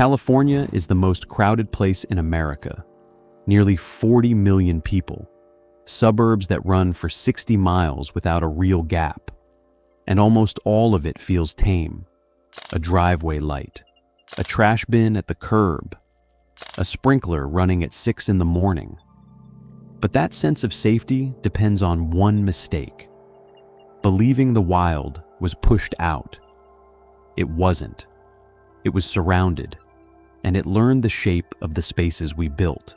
California is the most crowded place in America. Nearly 40 million people. Suburbs that run for 60 miles without a real gap. And almost all of it feels tame. A driveway light. A trash bin at the curb. A sprinkler running at 6 in the morning. But that sense of safety depends on one mistake. Believing the wild was pushed out. It wasn't. It was surrounded, and it learned the shape of the spaces we built.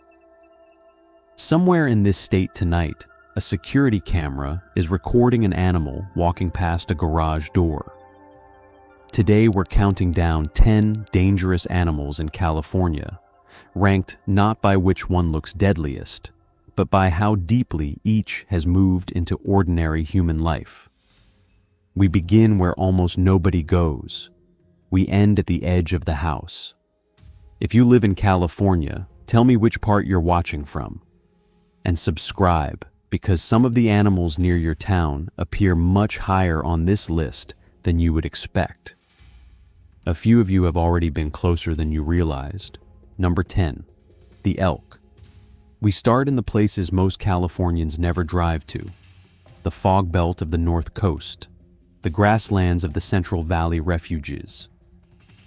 Somewhere in this state tonight, a security camera is recording an animal walking past a garage door. Today we're counting down 10 dangerous animals in California, ranked not by which one looks deadliest, but by how deeply each has moved into ordinary human life. We begin where almost nobody goes. We end at the edge of the house. If you live in California, tell me which part you're watching from. And subscribe, because some of the animals near your town appear much higher on this list than you would expect. A few of you have already been closer than you realized. Number 10, the elk. We start in the places most Californians never drive to. The fog belt of the North Coast, the grasslands of the Central Valley refuges.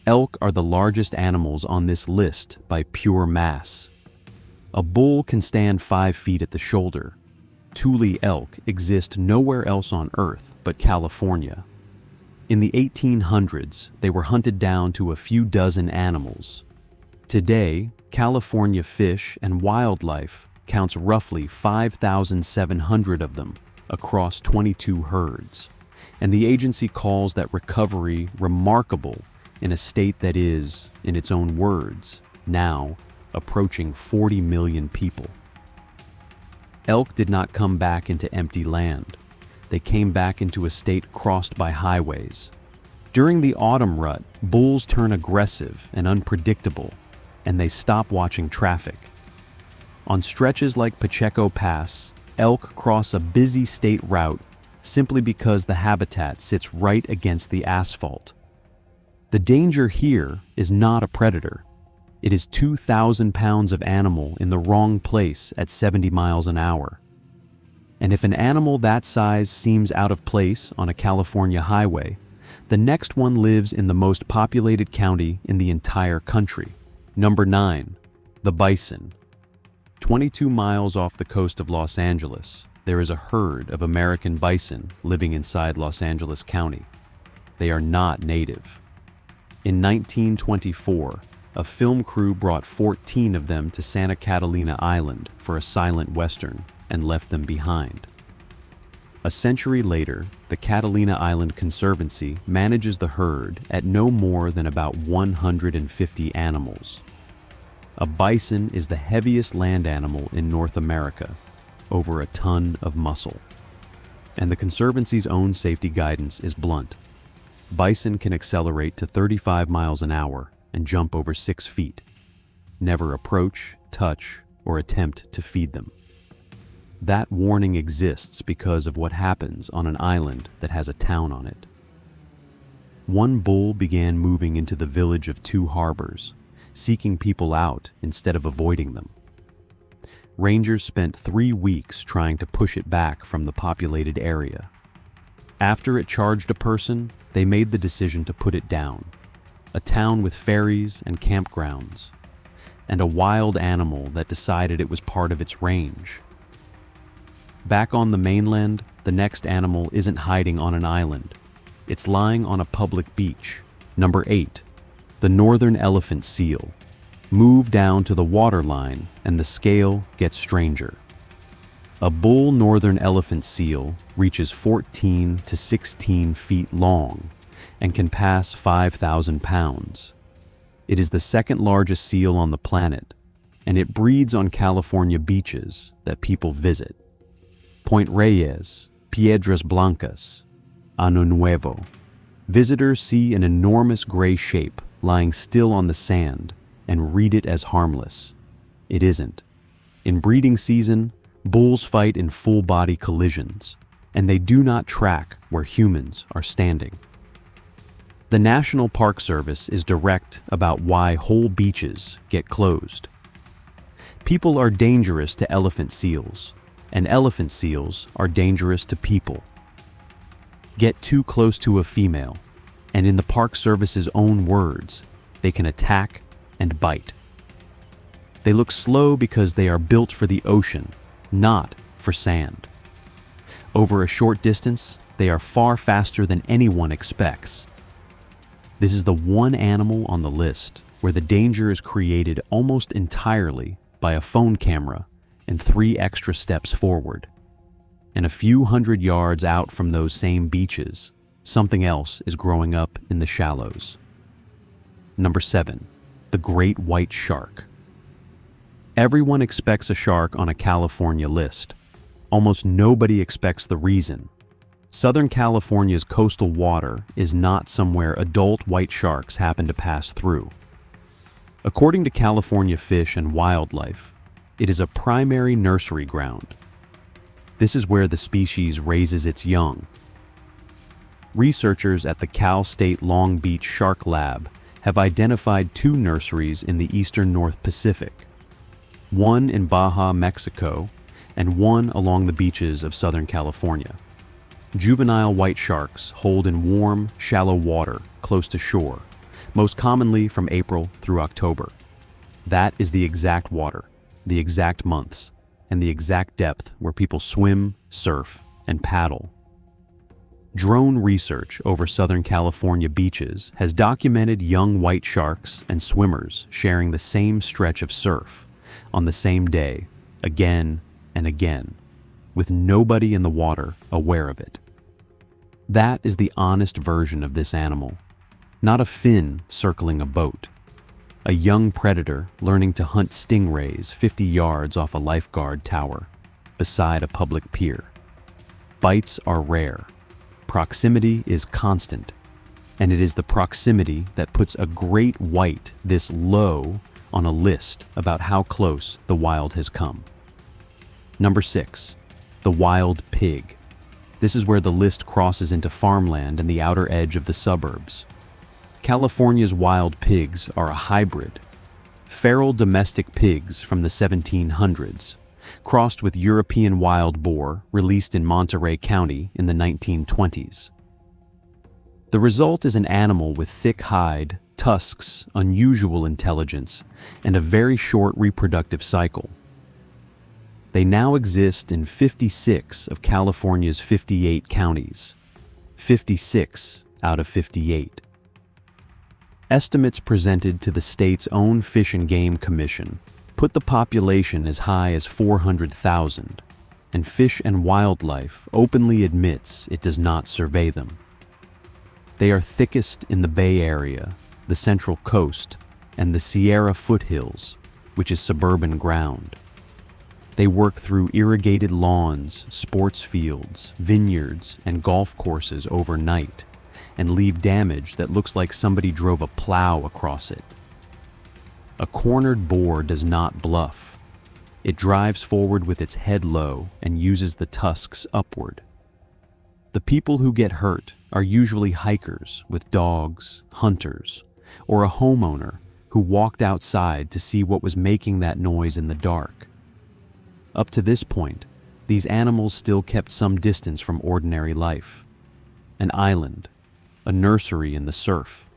Elk are the largest animals on this list by pure mass. A bull can stand 5 feet at the shoulder. Tule elk exist nowhere else on Earth but California. In the 1800s, they were hunted down to a few dozen animals. Today, California Fish and Wildlife counts roughly 5,700 of them across 22 herds, and the agency calls that recovery remarkable in a state that is, in its own words, now approaching 40 million people. Elk did not come back into empty land. They came back into a state crossed by highways. During the autumn rut, bulls turn aggressive and unpredictable, and they stop watching traffic. On stretches like Pacheco Pass, elk cross a busy state route simply because the habitat sits right against the asphalt. The danger here is not a predator. It is 2,000 pounds of animal in the wrong place at 70 miles an hour. And if an animal that size seems out of place on a California highway, the next one lives in the most populated county in the entire country. Number 9, the bison. 22 miles off the coast of Los Angeles, there is a herd of American bison living inside Los Angeles County. They are not native. In 1924, a film crew brought 14 of them to Santa Catalina Island for a silent western and left them behind. A century later, the Catalina Island Conservancy manages the herd at no more than about 150 animals. A bison is the heaviest land animal in North America, over a ton of muscle. And the Conservancy's own safety guidance is blunt. Bison can accelerate to 35 miles an hour and jump over 6 feet. Never approach, touch, or attempt to feed them. That warning exists because of what happens on an island that has a town on it. One bull began moving into the village of Two Harbors, seeking people out instead of avoiding them. Rangers spent 3 weeks trying to push it back from the populated area. After it charged a person, they made the decision to put it down. A town with ferries and campgrounds, and a wild animal that decided it was part of its range. Back on the mainland, the next animal isn't hiding on an island. It's lying on a public beach. Number 8, the northern elephant seal. Move down to the waterline and the scale gets stranger. A bull northern elephant seal reaches 14 to 16 feet long and can pass 5,000 pounds. It is the second largest seal on the planet, and it breeds on California beaches that people visit. Point Reyes, Piedras Blancas, Ano Nuevo. Visitors see an enormous gray shape lying still on the sand and read it as harmless. It isn't. In breeding season, bulls fight in full-body collisions, and they do not track where humans are standing. The National Park Service is direct about why whole beaches get closed. People are dangerous to elephant seals, and elephant seals are dangerous to people. Get too close to a female, and in the Park Service's own words, they can attack and bite. They look slow because they are built for the ocean, not for sand. Over a short distance, they are far faster than anyone expects. This is the one animal on the list where the danger is created almost entirely by a phone camera and 3 extra steps forward. And a few hundred yards out from those same beaches, something else is growing up in the shallows. Number 7, the great white shark. Everyone expects a shark on a California list. Almost nobody expects the reason. Southern California's coastal water is not somewhere adult white sharks happen to pass through. According to California Fish and Wildlife, it is a primary nursery ground. This is where the species raises its young. Researchers at the Cal State Long Beach Shark Lab have identified 2 nurseries in the eastern North Pacific, one in Baja, Mexico, and one along the beaches of Southern California. Juvenile white sharks hold in warm, shallow water close to shore, most commonly from April through October. That is the exact water, the exact months, and the exact depth where people swim, surf, and paddle. Drone research over Southern California beaches has documented young white sharks and swimmers sharing the same stretch of surf on the same day, again and again, with nobody in the water aware of it. That is the honest version of this animal, not a fin circling a boat. A young predator learning to hunt stingrays 50 yards off a lifeguard tower beside a public pier. Bites are rare. Proximity is constant, and it is the proximity that puts a great white this low on a list about how close the wild has come. Number 6, the wild pig. This is where the list crosses into farmland and the outer edge of the suburbs. California's wild pigs are a hybrid. Feral domestic pigs from the 1700s, crossed with European wild boar released in Monterey County in the 1920s. The result is an animal with thick hide, tusks, unusual intelligence, and a very short reproductive cycle. They now exist in 56 of California's 58 counties, 56 out of 58. Estimates presented to the state's own Fish and Game Commission put the population as high as 400,000, and Fish and Wildlife openly admits it does not survey them. They are thickest in the Bay Area, the Central Coast, and the Sierra foothills, which is suburban ground. They work through irrigated lawns, sports fields, vineyards, and golf courses overnight, and leave damage that looks like somebody drove a plow across it. A cornered boar does not bluff. It drives forward with its head low and uses the tusks upward. The people who get hurt are usually hikers with dogs, hunters, or a homeowner who walked outside to see what was making that noise in the dark. Up to this point, these animals still kept some distance from ordinary life. An island, a nursery in the surf,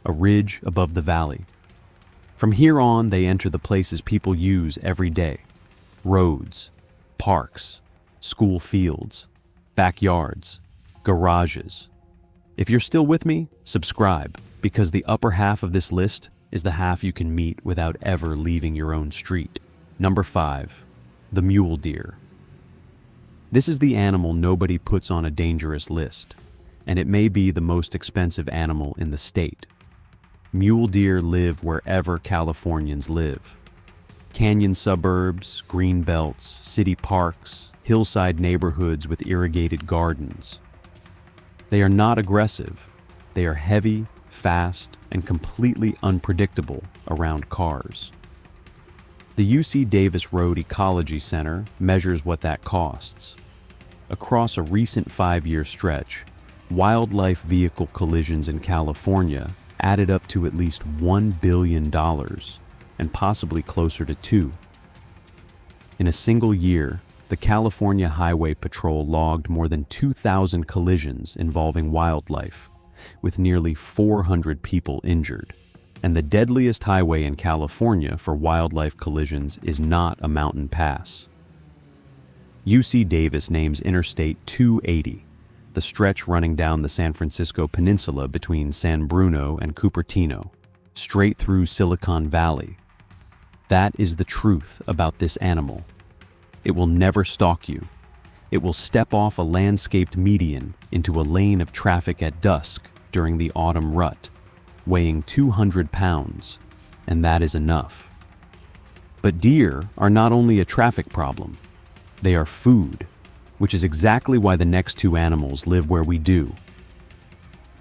a ridge above the valley. From here on, they enter the places people use every day: roads, parks, school fields, backyards, garages. If you're still with me, subscribe, because the upper half of this list is the half you can meet without ever leaving your own street. Number 5, the mule deer. This is the animal nobody puts on a dangerous list, and it may be the most expensive animal in the state. Mule deer live wherever Californians live. Canyon suburbs, green belts, city parks, hillside neighborhoods with irrigated gardens. They are not aggressive. They are heavy, fast, and completely unpredictable around cars. The UC Davis Road Ecology Center measures what that costs. Across a recent 5-year stretch, Wildlife vehicle collisions in California added up to at least $1 billion, and possibly closer to 2. In a single year, the California Highway Patrol logged more than 2,000 collisions involving wildlife, with nearly 400 people injured. And the deadliest highway in California for wildlife collisions is not a mountain pass. UC Davis names Interstate 280, the stretch running down the San Francisco Peninsula between San Bruno and Cupertino, straight through Silicon Valley. That is the truth about this animal. It will never stalk you. It will step off a landscaped median into a lane of traffic at dusk during the autumn rut, weighing 200 pounds, and that is enough. But deer are not only a traffic problem, they are food, which is exactly why the next 2 animals live where we do.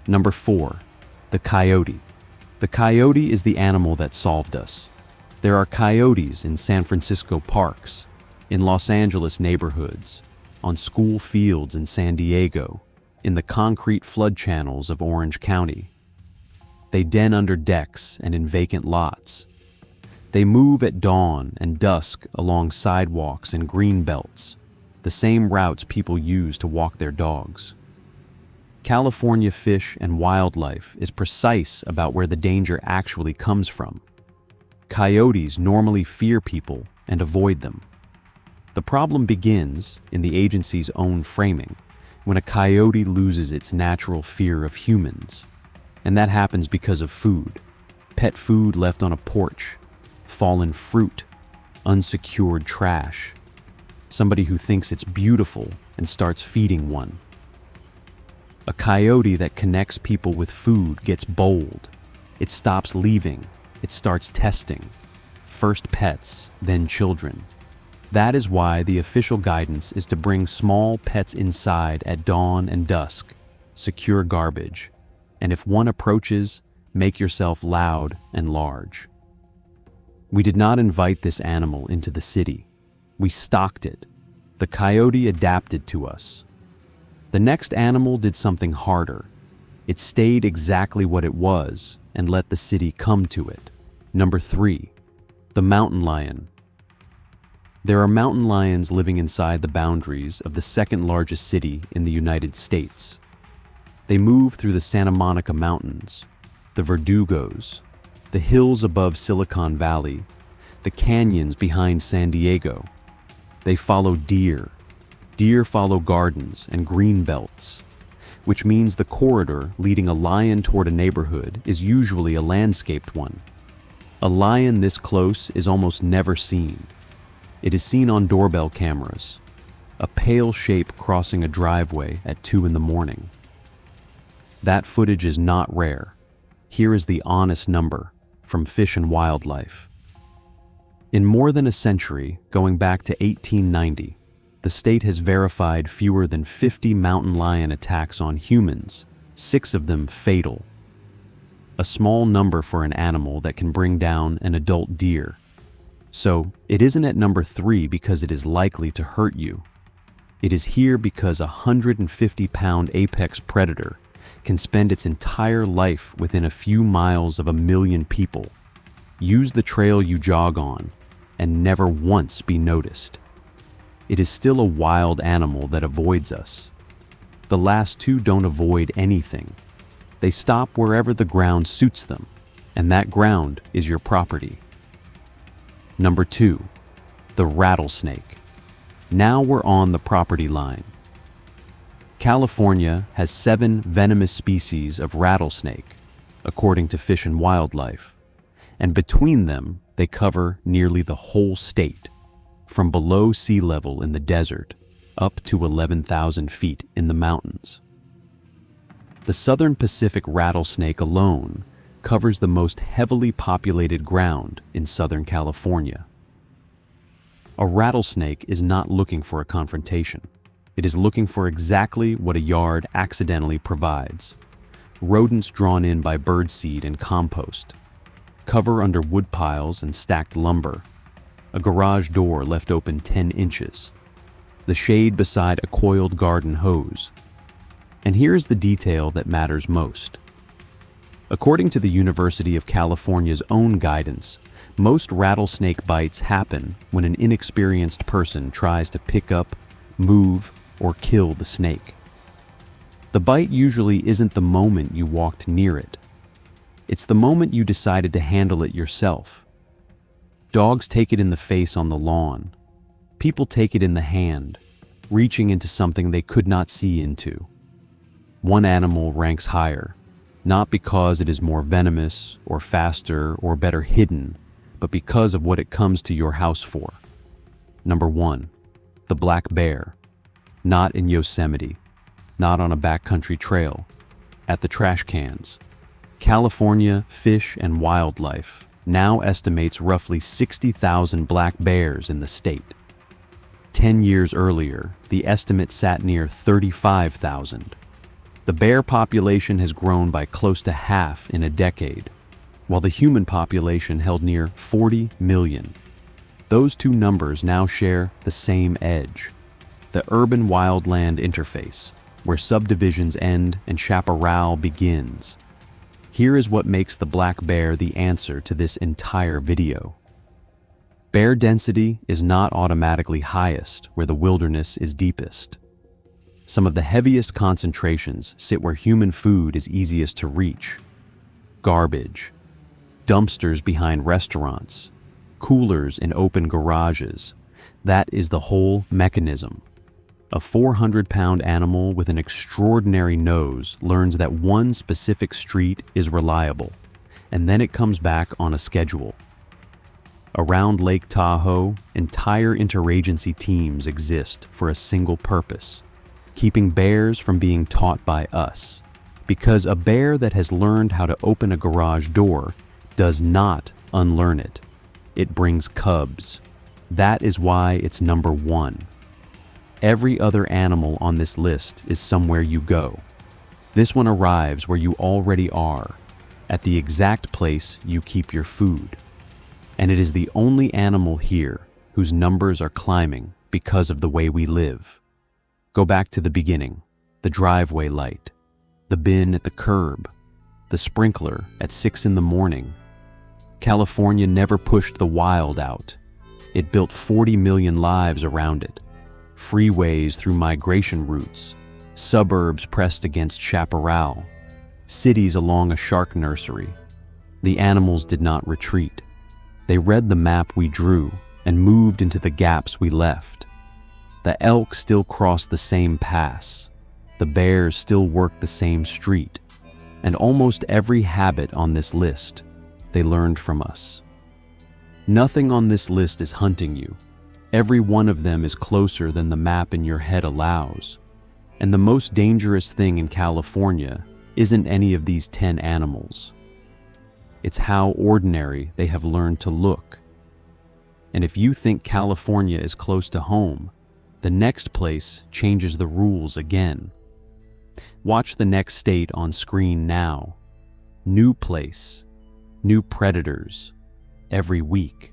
Number 4, the coyote. The coyote is the animal that solved us. There are coyotes in San Francisco parks, in Los Angeles neighborhoods, on school fields in San Diego, in the concrete flood channels of Orange County. They den under decks and in vacant lots. They move at dawn and dusk along sidewalks and green belts, the same routes people use to walk their dogs. California Fish and Wildlife is precise about where the danger actually comes from. Coyotes normally fear people and avoid them. The problem begins, in the agency's own framing, when a coyote loses its natural fear of humans. And that happens because of food. Pet food left on a porch, fallen fruit, unsecured trash. Somebody who thinks it's beautiful and starts feeding one. A coyote that connects people with food gets bold. It stops leaving. It starts testing. First pets, then children. That is why the official guidance is to bring small pets inside at dawn and dusk, secure garbage, and if one approaches, make yourself loud and large. We did not invite this animal into the city. We stocked it. The coyote adapted to us. The next animal did something harder. It stayed exactly what it was and let the city come to it. Number 3, the mountain lion. There are mountain lions living inside the boundaries of the second largest city in the United States. They move through the Santa Monica Mountains, the Verdugos, the hills above Silicon Valley, the canyons behind San Diego. They follow deer. Deer follow gardens and green belts, which means the corridor leading a lion toward a neighborhood is usually a landscaped one. A lion this close is almost never seen. It is seen on doorbell cameras, a pale shape crossing a driveway at 2 in the morning. That footage is not rare. Here is the honest number from Fish and Wildlife. In more than a century, going back to 1890, the state has verified fewer than 50 mountain lion attacks on humans, 6 of them fatal. A small number for an animal that can bring down an adult deer. So, it isn't at number 3 because it is likely to hurt you. It is here because a 150-pound apex predator can spend its entire life within a few miles of a million people, use the trail you jog on, and never once be noticed. It is still a wild animal that avoids us. The last 2 don't avoid anything. They stop wherever the ground suits them, and that ground is your property. Number 2, the rattlesnake. Now we're on the property line. California has 7 venomous species of rattlesnake, according to Fish and Wildlife, and between them, they cover nearly the whole state, from below sea level in the desert up to 11,000 feet in the mountains. The southern Pacific rattlesnake alone covers the most heavily populated ground in Southern California. A rattlesnake is not looking for a confrontation. It is looking for exactly what a yard accidentally provides: rodents drawn in by birdseed and compost, cover under wood piles and stacked lumber, a garage door left open 10 inches, the shade beside a coiled garden hose. And here's the detail that matters most. According to the University of California's own guidance, most rattlesnake bites happen when an inexperienced person tries to pick up, move, or kill the snake. The bite usually isn't the moment you walked near it. It's the moment you decided to handle it yourself. Dogs take it in the face on the lawn. People take it in the hand, reaching into something they could not see into. One animal ranks higher, not because it is more venomous or faster or better hidden, but because of what it comes to your house for. Number 1, the black bear. Not in Yosemite, not on a backcountry trail, at the trash cans. California Fish and Wildlife now estimates roughly 60,000 black bears in the state. 10 years earlier, the estimate sat near 35,000. The bear population has grown by close to half in a decade, while the human population held near 40 million. Those two numbers now share the same edge, the urban-wildland interface, where subdivisions end and chaparral begins. Here is what makes the black bear the answer to this entire video. Bear density is not automatically highest where the wilderness is deepest. Some of the heaviest concentrations sit where human food is easiest to reach. Garbage, dumpsters behind restaurants, coolers in open garages. That is the whole mechanism. A 400-pound animal with an extraordinary nose learns that one specific street is reliable, and then it comes back on a schedule. Around Lake Tahoe, entire interagency teams exist for a single purpose: keeping bears from being taught by us. Because a bear that has learned how to open a garage door does not unlearn it. It brings cubs. That is why it's number 1. Every other animal on this list is somewhere you go. This one arrives where you already are, at the exact place you keep your food. And it is the only animal here whose numbers are climbing because of the way we live. Go back to the beginning, the driveway light, the bin at the curb, the sprinkler at 6 in the morning. California never pushed the wild out. It built 40 million lives around it. Freeways through migration routes, suburbs pressed against chaparral, cities along a shark nursery. The animals did not retreat. They read the map we drew and moved into the gaps we left. The elk still cross the same pass. The bears still work the same street. And almost every habit on this list, they learned from us. Nothing on this list is hunting you. Every one of them is closer than the map in your head allows. And the most dangerous thing in California isn't any of these 10 animals. It's how ordinary they have learned to look. And if you think California is close to home, the next place changes the rules again. Watch the next state on screen now. New place, new predators, every week.